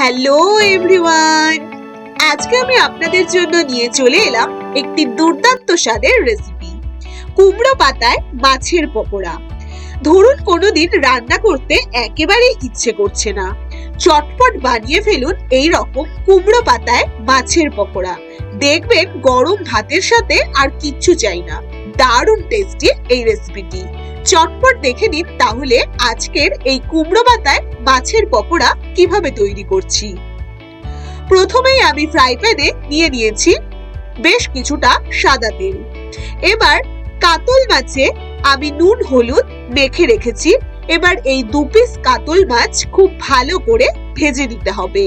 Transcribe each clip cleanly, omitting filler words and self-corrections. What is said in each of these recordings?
Hello everyone, আজকে আমি আপনাদের জন্য নিয়ে চলে এলাম একটি দুর্দান্ত স্বাদের রেসিপি, কুমড়ো পাতায় মাছের পকোড়া। ধরুন কোনোদিন রান্না করতে একেবারেই ইচ্ছে করছে না, চটপট বানিয়ে ফেলুন এই রকম কুমড়ো পাতায় মাছের পকোড়া। দেখবেন গরম ভাতের সাথে আর কিচ্ছু চাই না। দারুণ টেস্টি এই রেসিপিটি। চটপট দেখে নিন তাহলে আজকের এই কুমড়ো পাতায় মাছের পকোড়া কিভাবে তৈরি করছি। প্রথমেই আমি ফ্রাই প্যানে নিয়ে নিয়েছি বেশ কিছুটা সাদা তেল। এবার কাতল মাছে আমি নুন হলুদ মেখে রেখেছি। এবার এই 2 পিস কাতল মাছ খুব ভালো করে ভেজে নিতে হবে।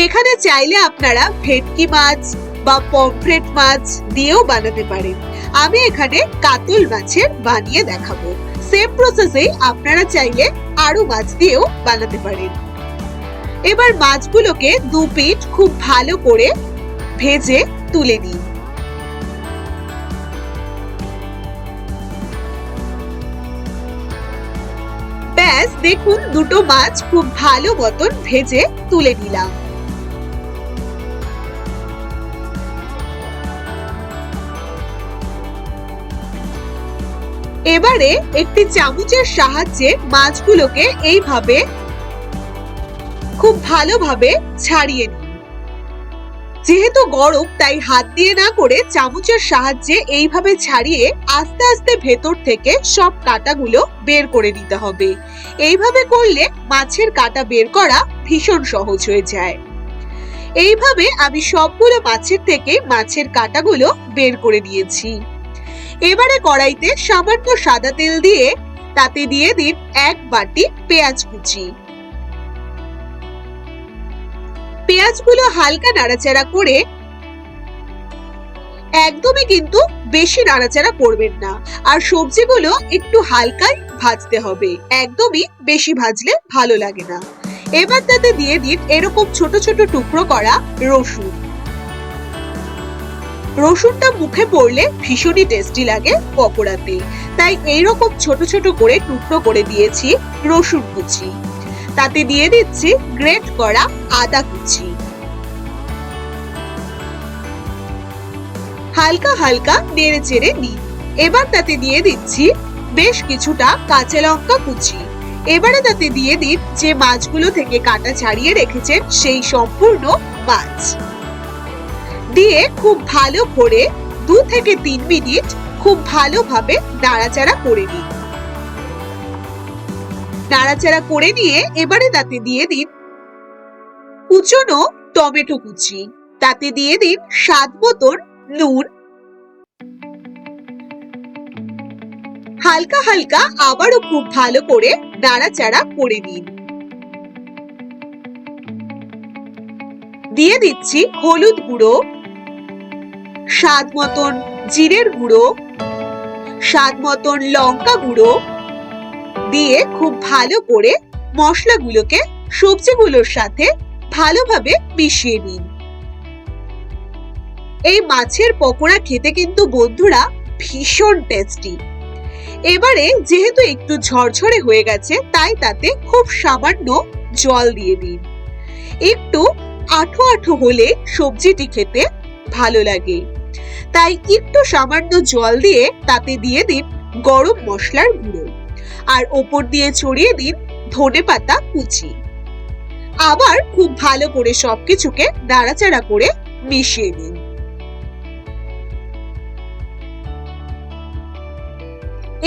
এখানে চাইলে আপনারা ভেটকি মাছ বা পমফ্রেট মাছ দিয়েও বানাতে পারেন। আমি এখানে কাতল মাছের বানিয়ে দেখাবো। সেম প্রসেসেই আপনারা চাইলে আরো মাছ দিয়েও বানাতে পারেন। এবার মাছগুলোকে 2 পিঠ খুব ভালো করে ভেজে তুলে নিন। ব্যাস দেখুন, দুটো মাছ খুব ভালো মতন ভেজে তুলে নিলাম। এবারে একটি চামচের সাহায্যে মাছগুলোকে এইভাবে খুব ভালোভাবে ছাড়িয়ে নিন। যেহেতু গরম তাই হাত দিয়ে না করে চামচের সাহায্যে এইভাবে ছাড়িয়ে আস্তে আস্তে ভেতর থেকে সব কাঁটাগুলো বের করে দিতে হবে। এইভাবে করলে মাছের কাঁটা বের করা ভীষণ সহজ হয়ে যায়। এইভাবে আমি সবগুলো মাছের থেকে মাছের কাঁটাগুলো বের করে নিয়েছি। এবারে কড়াইতে সামান্য সাদা তেল দিয়ে তাতে দিয়ে দিন 1 বাটি পেঁয়াজ কুচি। পেঁয়াজগুলো হালকা নাড়াচাড়া করে, একদমই কিন্তু বেশি নাড়াচাড়া করবেন না, আর সবজিগুলো একটু হালকাই ভাজতে হবে, একদমই বেশি ভাজলে ভালো লাগে না। এবার তাতে দিয়ে দিন এরকম ছোট ছোট টুকরো করা রসুন। রসুনটা মুখে পড়লে ভীষণই টেস্টি লাগে পকোড়াতে, তাই এইরকম ছোট ছোট করে টুকরো করে দিয়েছি রসুন কুচি। তাতে দিয়ে দিচ্ছি গ্রেট করা আদা কুচি। হালকা হালকা নেড়ে চেড়ে নিন। এবার তাতে দিয়ে দিচ্ছি বেশ কিছুটা কাঁচা লঙ্কা কুচি। এবারে তাতে দিয়ে দিন যে মাছগুলো থেকে কাঁটা ছাড়িয়ে রেখেছেন সেই সম্পূর্ণ মাছ দিয়ে খুব ভালো করে 2 থেকে 3 মিনিট খুব ভালোভাবে নাড়াচাড়া করে নিন। নাড়াচাড়া করে নিয়ে এবারে তাতে দিয়ে দিন কুচনো টমেটো কুচি। তাতে দিয়ে দিন স্বাদ মতন নুন। হালকা হালকা আবারও খুব ভালো করে নাড়াচাড়া করে নিন। দিয়ে দিচ্ছি হলুদ গুঁড়ো, স্বাদ মতন জিরের গুঁড়ো, স্বাদ মতন লঙ্কা গুঁড়ো দিয়ে খুব ভালো করে মশলাগুলোকে সবজিগুলোর সাথে ভালোভাবে মিশিয়ে নিন। এই মাছের পকোড়া খেতে কিন্তু বন্ধুরা ভীষণ টেস্টি। এবারে যেহেতু একটু ঝরঝরে হয়ে গেছে তাই তাতে খুব সামান্য জল দিয়ে দিন। একটু আঠো আঠো হলে সবজিটি খেতে ভালো লাগে, তাই একটু সামান্য জল দিয়ে তাতে দিয়ে দিন গরম মশলার গুঁড়ো, আর ওপর দিয়ে ছড়িয়ে দিন ধনেপাতা কুচি। আবার খুব ভালো করে সবকিছুকে নাড়াচাড়া করে মিশিয়ে নিন।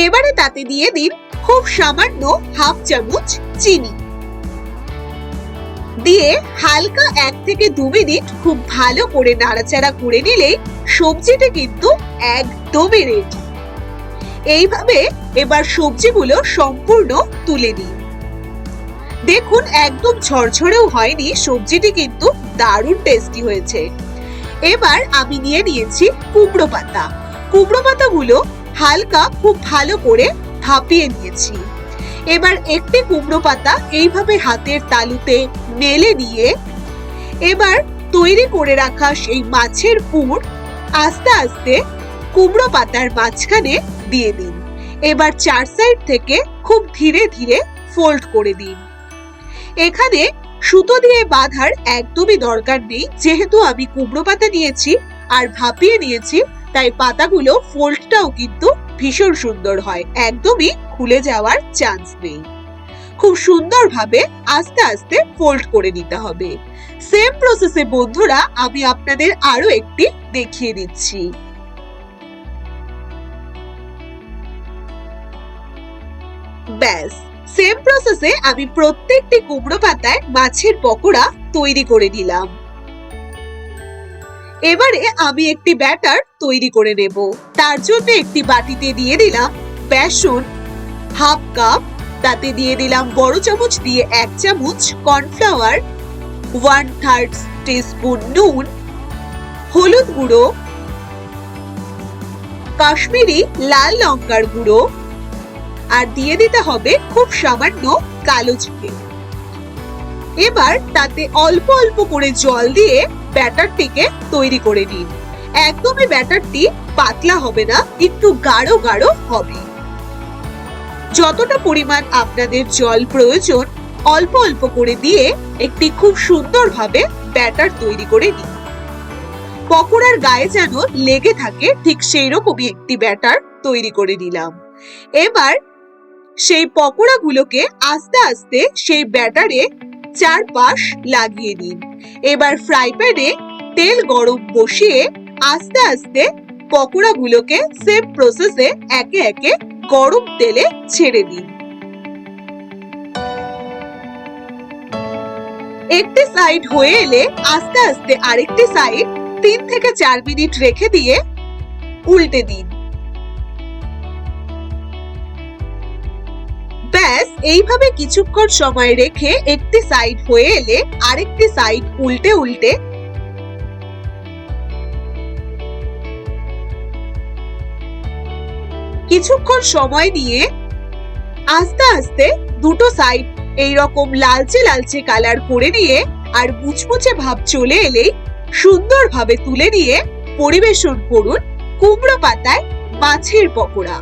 এবারে তাতে দিয়ে দিন খুব সামান্য হাফ চামচ চিনি দিয়ে হালকা 1 থেকে 2 মিনিট খুব ভালো করে নাড়াচাড়া করে নিলেই সবজিটা কিন্তু একদমই রেডি। এইভাবে এবার সবজিগুলো সম্পূর্ণ তুলে নিন। দেখুন একদম ঝরঝরেও হয়নি, সবজিটি কিন্তু দারুণ টেস্টি হয়েছে। এবার আমি নিয়ে নিয়েছি কুমড়ো পাতা। কুমড়ো পাতাগুলো হালকা খুব ভালো করে ভাপিয়ে নিয়েছি। এবার একটি কুমড়ো পাতা এইভাবে হাতের তালুতে মেলে নিয়ে এবার তৈরি করে রাখা সেই মাছের পুর আস্তে আস্তে কুমড়ো পাতার মাঝখানে দিয়ে দিন। এবার 4 সাইড থেকে খুব ধীরে ধীরে ফোল্ড করে দিন। এখানে সুতো দিয়ে বাঁধার একদমই দরকার নেই, যেহেতু আমি কুমড়ো পাতা নিয়েছি আর ভাপিয়ে নিয়েছি, তাই পাতাগুলো ফোল্ডটাও কিন্তু ভীষণ সুন্দর হয়, একদমই খুলে যাওয়ার চান্স নেই। খুব সুন্দরভাবে আস্তে আস্তে ফোল্ড করে নিতে হবে। সেম প্রসেসে বন্ধুরা আমি আপনাদের আরো একটি দেখিয়ে দিচ্ছি। ব্যাস, সেম প্রসেসে আমি প্রত্যেকটি কুমড়ো পাতায় মাছের পকোড়া তৈরি করে নিলাম। এবারে আমি একটি ব্যাটার তৈরি করে নেব। তার জন্য একটি বাটিতে দিয়ে দিলাম বেসন হাফ কাপ, তাতে দিয়ে দিলাম বড় চামচ দিয়ে 1 চামচ কর্নফ্লাওয়ার, 1/3 টিস্পুন নুন, হলুদ গুঁড়ো, কাশ্মীরি লাল লঙ্কার গুঁড়ো, আর দিয়ে দিতে হবে খুব সামান্য কালো জিরে। এবার তাতে অল্প অল্প করে জল দিয়ে ব্যাটারটিকে তৈরি করে নিন। একদমই ব্যাটারটি পাতলা হবে না, একটু গাঢ় গাঢ় হবে। যতটা পরিমাণ আপনাদের জল প্রয়োজন অল্প অল্প করে দিয়ে একটি খুব সুন্দরভাবে ব্যাটার তৈরি করে নিন। পকোড়ার গায়ে যেন লেগে থাকে ঠিক সেই রকমই একটি ব্যাটার তৈরি করে নিলাম। এবার সেই পকোড়াগুলোকে আস্তে আস্তে সেই ব্যাটারে চারপাশ লাগিয়ে নিন। এবার ফ্রাই প্যানে তেল গরম বসিয়ে আস্তে আস্তে পকোড়াগুলোকে সেম প্রসেসে একে একে গরম তেলে ছেড়ে দিন। একটি সাইড হয়ে এলে আস্তে আস্তে আরেকটি সাইড 3 থেকে 4 মিনিট রেখে দিয়ে উল্টে দিন। ব্যাস, এইভাবে কিছুক্ষণ সময় রেখে একটি সাইড হয়ে এলে আরেকটি সাইড উল্টে উল্টে কিছুক্ষণ সময় নিয়ে আস্তে আস্তে দুটো সাইড এইরকম লালচে লালচে কালার করে নিয়ে আর মুচমুচে ভাব চলে এলেই সুন্দরভাবে তুলে নিয়ে পরিবেশন করুন কুমড়ো পাতায় মাছের পকোড়া।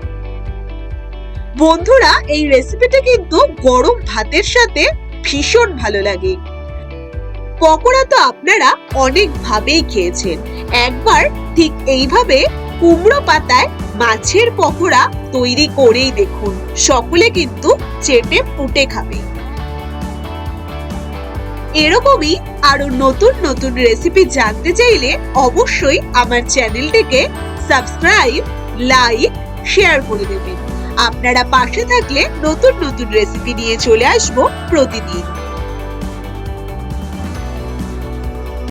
বন্ধুরা, এই রেসিপিটা কিন্তু গরম ভাতের সাথে ভীষণ ভালো লাগে। পকোড়া তো আপনারা অনেক ভাবেই খেয়েছেন, একবার ঠিক এইভাবে কুমড়ো পাতায় মাছের পকোড়া তৈরি করেই দেখুন, সকলে কিন্তু চেটে পুটে খাবে। এরকমই আরো নতুন নতুন রেসিপি জানতে চাইলে অবশ্যই আমার চ্যানেলটিকে সাবস্ক্রাইব, লাইক, শেয়ার করে দেবেন। আপনারা পাশে থাকলে নতুন নতুন রেসিপি নিয়ে চলে আসবো প্রতিদিন।